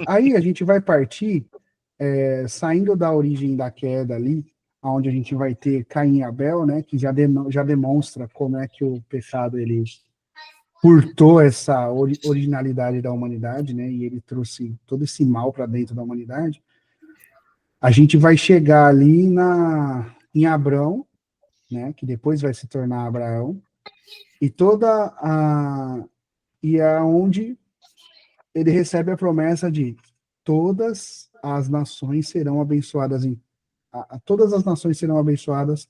Aí a gente vai partir, saindo da origem da queda ali, onde a gente vai ter Caim e Abel, né, que já demonstra como é que o pecado ele furtou essa originalidade da humanidade, né, e ele trouxe todo esse mal para dentro da humanidade. A gente vai chegar ali em Abrão, né, que depois vai se tornar Abraão, e aonde ele recebe a promessa de todas as nações serão abençoadas todas as nações serão abençoadas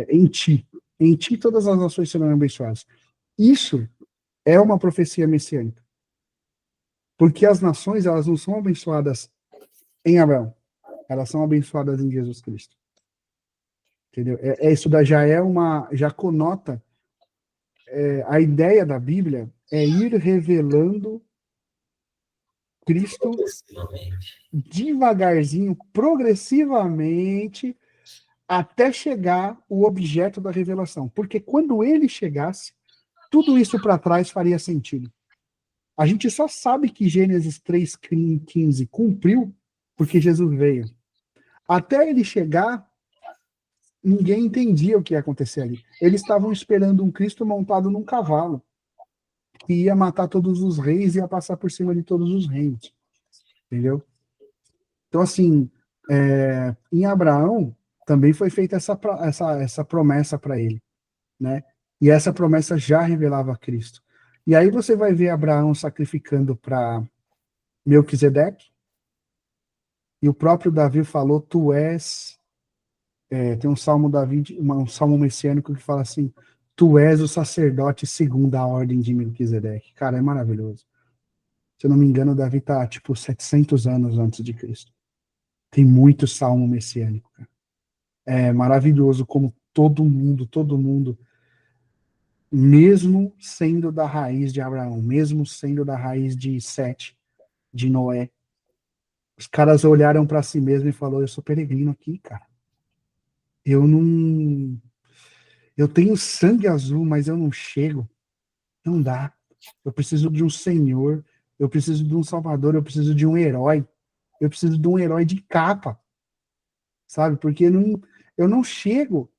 em ti. Em ti todas as nações serão abençoadas. Isso é uma profecia messiânica, porque as nações elas não são abençoadas em Abraão, elas são abençoadas em Jesus Cristo. Entendeu? Isso já conota a ideia da Bíblia é ir revelando Cristo devagarzinho, progressivamente, até chegar o objeto da revelação. Porque quando ele chegasse, tudo isso para trás faria sentido. A gente só sabe que Gênesis 3:15 cumpriu porque Jesus veio. Até ele chegar, ninguém entendia o que ia acontecer ali. Eles estavam esperando um Cristo montado num cavalo, que ia matar todos os reis e ia passar por cima de todos os reinos. Entendeu? Então, assim, em Abraão também foi feita essa promessa para ele, né? E essa promessa já revelava Cristo. E aí você vai ver Abraão sacrificando para Melquisedeque, e o próprio Davi falou, tu és, tem um salmo Davi, um salmo messiânico que fala assim, tu és o sacerdote segundo a ordem de Melquisedeque. Cara, é maravilhoso. Se eu não me engano, Davi está tipo 700 anos antes de Cristo. Tem muito salmo messiânico, cara. É maravilhoso como todo mundo, mesmo sendo da raiz de Abraão, mesmo sendo da raiz de Sete, de Noé, os caras olharam para si mesmo e falaram, eu sou peregrino aqui, cara. Eu não, eu tenho sangue azul, mas eu não chego. Não dá. Eu preciso de um Senhor, eu preciso de um Salvador, eu preciso de um herói. Eu preciso de um herói de capa, sabe? Porque eu não chego.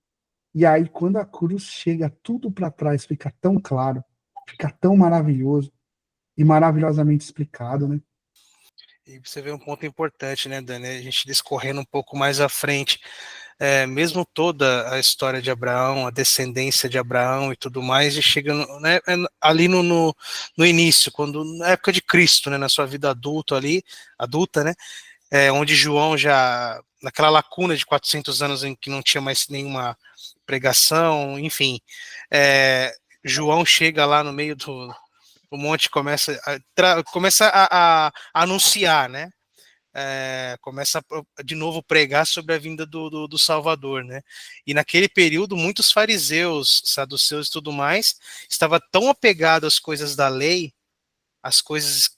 E aí, quando a cruz chega, tudo para trás fica tão claro, fica tão maravilhoso e maravilhosamente explicado, né? E você vê um ponto importante, né, Dani? A gente discorrendo um pouco mais à frente, mesmo toda a história de Abraão, a descendência de Abraão e tudo mais, e chega né, ali no início, quando na época de Cristo, né, na sua vida adulta, né, onde João já, naquela lacuna de 400 anos em que não tinha mais nenhuma pregação, enfim, João chega lá no meio do monte, começa a anunciar, né? Começa a, de novo pregar sobre a vinda do Salvador, né? E naquele período muitos fariseus, saduceus e tudo mais estava tão apegado às coisas da lei, as coisas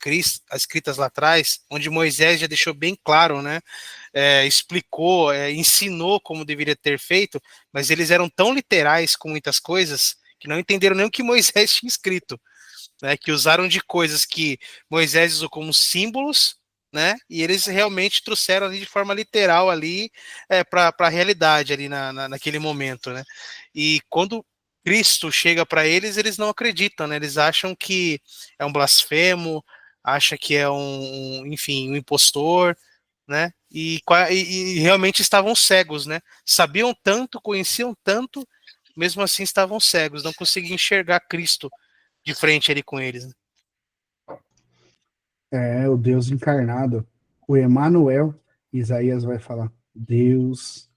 escritas lá atrás, onde Moisés já deixou bem claro, né? Explicou, ensinou como deveria ter feito, mas eles eram tão literais com muitas coisas que não entenderam nem o que Moisés tinha escrito, né? Que usaram de coisas que Moisés usou como símbolos, né? E eles realmente trouxeram ali de forma literal ali para a realidade ali naquele momento, né? E quando Cristo chega para eles, eles não acreditam, né? Eles acham que é um blasfemo, acha que é enfim, um impostor, né? E realmente estavam cegos, né? Sabiam tanto, conheciam tanto, mesmo assim estavam cegos, não conseguiam enxergar Cristo de frente ali com eles, né? É o Deus encarnado, o Emanuel. Isaías vai falar, Deus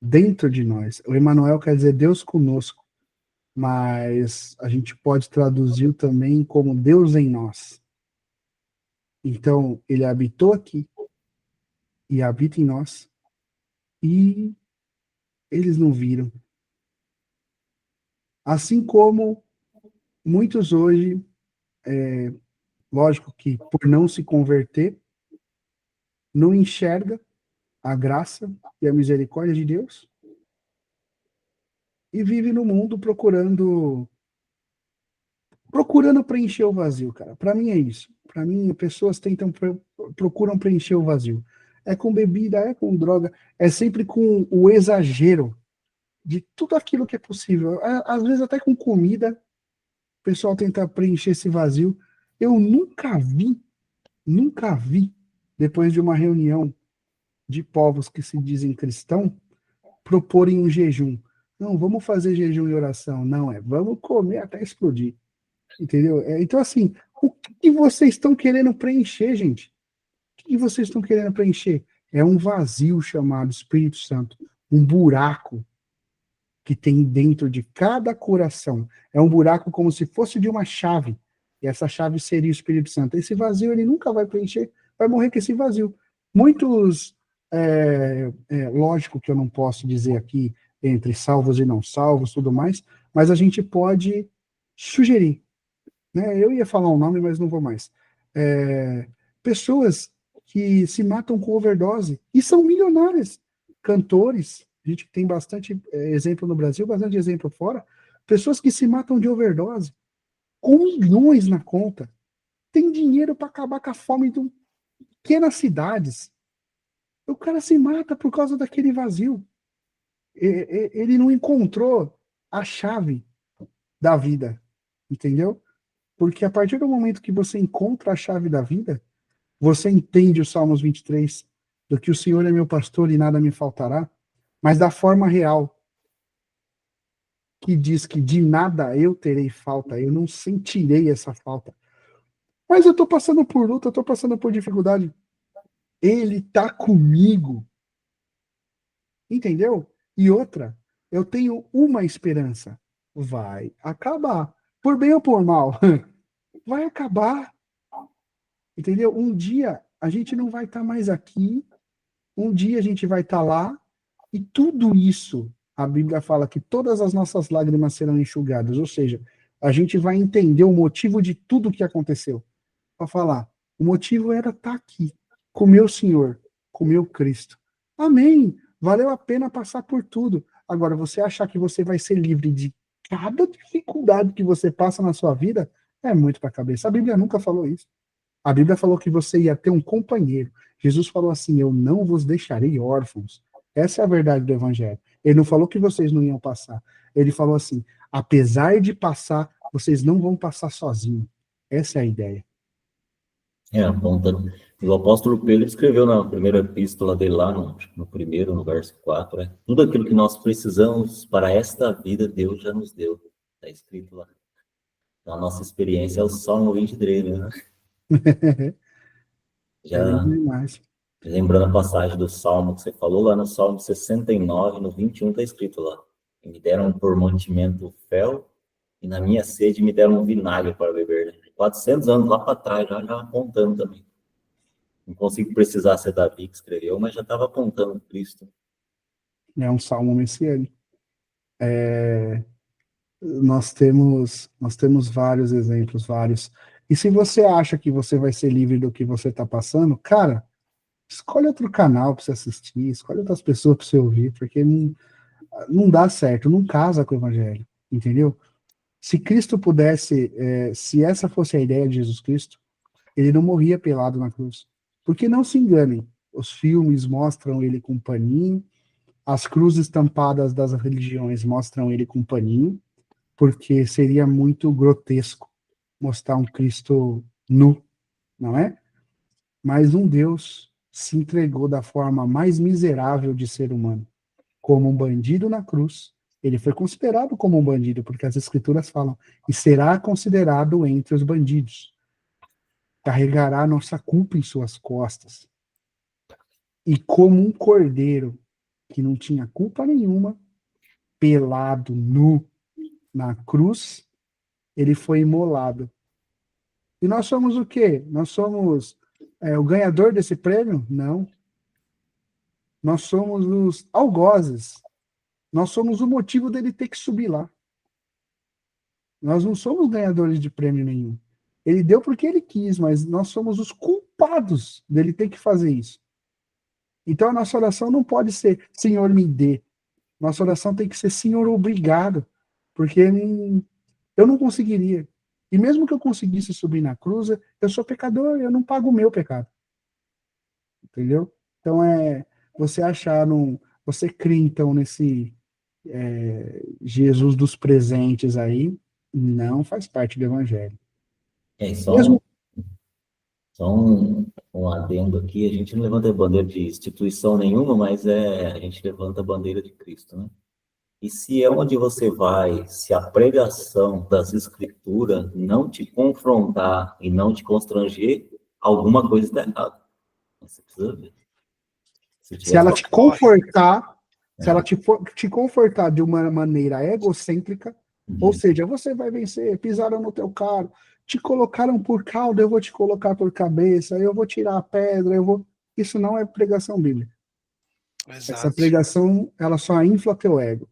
dentro de nós. O Emanuel quer dizer Deus conosco, mas a gente pode traduzir também como Deus em nós. Então, ele habitou aqui e habita em nós e eles não viram. Assim como muitos hoje, lógico que por não se converter, não enxerga a graça e a misericórdia de Deus e vive no mundo procurando procurando preencher o vazio, cara. Para mim é isso. Para mim, pessoas procuram preencher o vazio. É com bebida, é com droga, é sempre com o exagero de tudo aquilo que é possível. Às vezes até com comida, o pessoal tenta preencher esse vazio. Eu nunca vi, depois de uma reunião de povos que se dizem cristão, proporem um jejum. Não, vamos fazer jejum e oração. Não, vamos comer até explodir. Entendeu? Então, assim, o que vocês estão querendo preencher, gente? O que vocês estão querendo preencher? É um vazio chamado Espírito Santo, um buraco que tem dentro de cada coração. É um buraco como se fosse de uma chave. E essa chave seria o Espírito Santo. Esse vazio ele nunca vai preencher, vai morrer com esse vazio. Muitos, lógico que eu não posso dizer aqui entre salvos e não salvos, tudo mais, mas a gente pode sugerir, né? Eu ia falar um nome, mas não vou mais. Pessoas que se matam com overdose e são milionárias, cantores, a gente tem bastante exemplo no Brasil, bastante exemplo fora, pessoas que se matam de overdose com milhões na conta, tem dinheiro para acabar com a fome de pequenas cidades. O cara se mata por causa daquele vazio. Ele não encontrou a chave da vida, entendeu? Porque a partir do momento que você encontra a chave da vida, você entende o Salmos 23, do que o Senhor é meu pastor e nada me faltará, mas da forma real, que diz que de nada eu terei falta, eu não sentirei essa falta. Mas eu estou passando por luta, eu estou passando por dificuldade. Ele está comigo. Entendeu? E outra, eu tenho uma esperança. Vai acabar. Por bem ou por mal. Vai acabar. Entendeu? Um dia a gente não vai estar mais aqui. Um dia a gente vai estar lá. E tudo isso, a Bíblia fala que todas as nossas lágrimas serão enxugadas. Ou seja, a gente vai entender o motivo de tudo que aconteceu. Para falar, o motivo era estar aqui, com o meu Senhor, com o meu Cristo. Amém. Valeu a pena passar por tudo. Agora, você achar que você vai ser livre de cada dificuldade que você passa na sua vida, é muito para a cabeça. A Bíblia nunca falou isso. A Bíblia falou que você ia ter um companheiro. Jesus falou assim: eu não vos deixarei órfãos. Essa é a verdade do Evangelho. Ele não falou que vocês não iam passar. Ele falou assim: apesar de passar, vocês não vão passar sozinhos. Essa é a ideia. Apontando. O apóstolo Pedro escreveu na primeira epístola dele lá, no primeiro, no verso 4, tudo aquilo que nós precisamos para esta vida, Deus já nos deu. Está escrito lá. Então, a nossa experiência é o Salmo 23, né? Lembrando a passagem do Salmo que você falou, lá no Salmo 69, no 21, está escrito lá: me deram por mantimento fel, e na minha sede me deram um vinagre para beber. 400 anos lá para trás, já apontando também. Não consigo precisar ser Davi que escreveu, mas já estava apontando Cristo. É um salmo messiânico. Nós temos vários exemplos, vários. E se você acha que você vai ser livre do que você está passando, cara, escolhe outro canal para você assistir, escolhe outras pessoas para você ouvir, porque não dá certo, não casa com o evangelho, entendeu? Se Cristo pudesse, se essa fosse a ideia de Jesus Cristo, ele não morria pelado na cruz. Porque não se enganem, os filmes mostram ele com paninho, as cruzes tampadas das religiões mostram ele com paninho, porque seria muito grotesco mostrar um Cristo nu, não é? Mas um Deus se entregou da forma mais miserável de ser humano, como um bandido na cruz. Ele foi considerado como um bandido, porque as escrituras falam, e será considerado entre os bandidos. Carregará nossa culpa em suas costas. E como um cordeiro que não tinha culpa nenhuma, pelado, nu, na cruz, ele foi imolado. E nós somos o quê? Nós somos o ganhador desse prêmio? Não. Nós somos os algozes. Nós somos o motivo dele ter que subir lá. Nós não somos ganhadores de prêmio nenhum. Ele deu porque ele quis, mas nós somos os culpados dele ter que fazer isso. Então a nossa oração não pode ser Senhor, me dê. Nossa oração tem que ser Senhor, obrigado. Porque eu não conseguiria. E mesmo que eu conseguisse subir na cruz, eu sou pecador, eu não pago o meu pecado. Entendeu? Então você achar você crê então nesse Jesus dos presentes aí, não faz parte do evangelho. É, e Mesmo só um adendo aqui, a gente não levanta bandeira de instituição nenhuma, mas a gente levanta a bandeira de Cristo, né? E se é onde você vai, se a pregação das Escrituras não te confrontar e não te constranger, alguma coisa está errada. Você precisa ver. Se se tiver ela falta, te confortar, se ela te confortar de uma maneira egocêntrica, ou seja, você vai vencer, pisaram no teu carro, te colocaram por cauda, eu vou te colocar por cabeça, eu vou tirar a pedra, eu vou. Isso não é pregação bíblica. Essa Exato. pregação, ela só infla teu ego.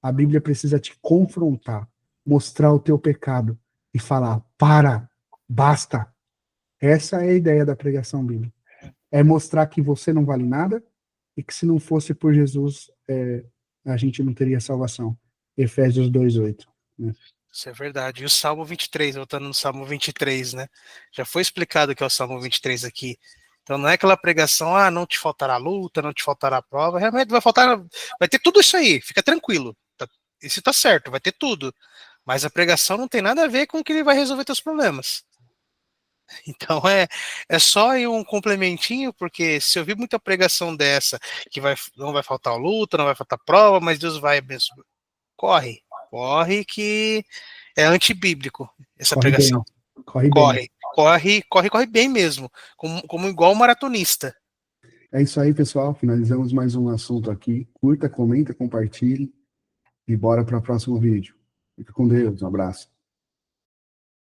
A Bíblia precisa te confrontar, mostrar o teu pecado e falar: para, basta. Essa é a ideia da pregação bíblica. É mostrar que você não vale nada e que se não fosse por Jesus, a gente não teria salvação. Efésios 2:8. Né? Isso é verdade. E o Salmo 23, voltando no Salmo 23, né? Já foi explicado o que é o Salmo 23 aqui. Então não é aquela pregação, não te faltará luta, não te faltará prova. Realmente vai ter tudo isso aí, fica tranquilo. Isso tá certo, vai ter tudo. Mas a pregação não tem nada a ver com que ele vai resolver teus problemas. Então é só aí um complementinho, porque se eu vi muita pregação dessa, que não vai faltar luta, não vai faltar prova, mas Deus vai abençoar. Corre que é antibíblico essa Corre pregação. bem. Corre bem. Corre bem mesmo, como igual um maratonista. É isso aí, pessoal. Finalizamos mais um assunto aqui. Curta, comenta, compartilhe e bora para o próximo vídeo. Fica com Deus. Um abraço.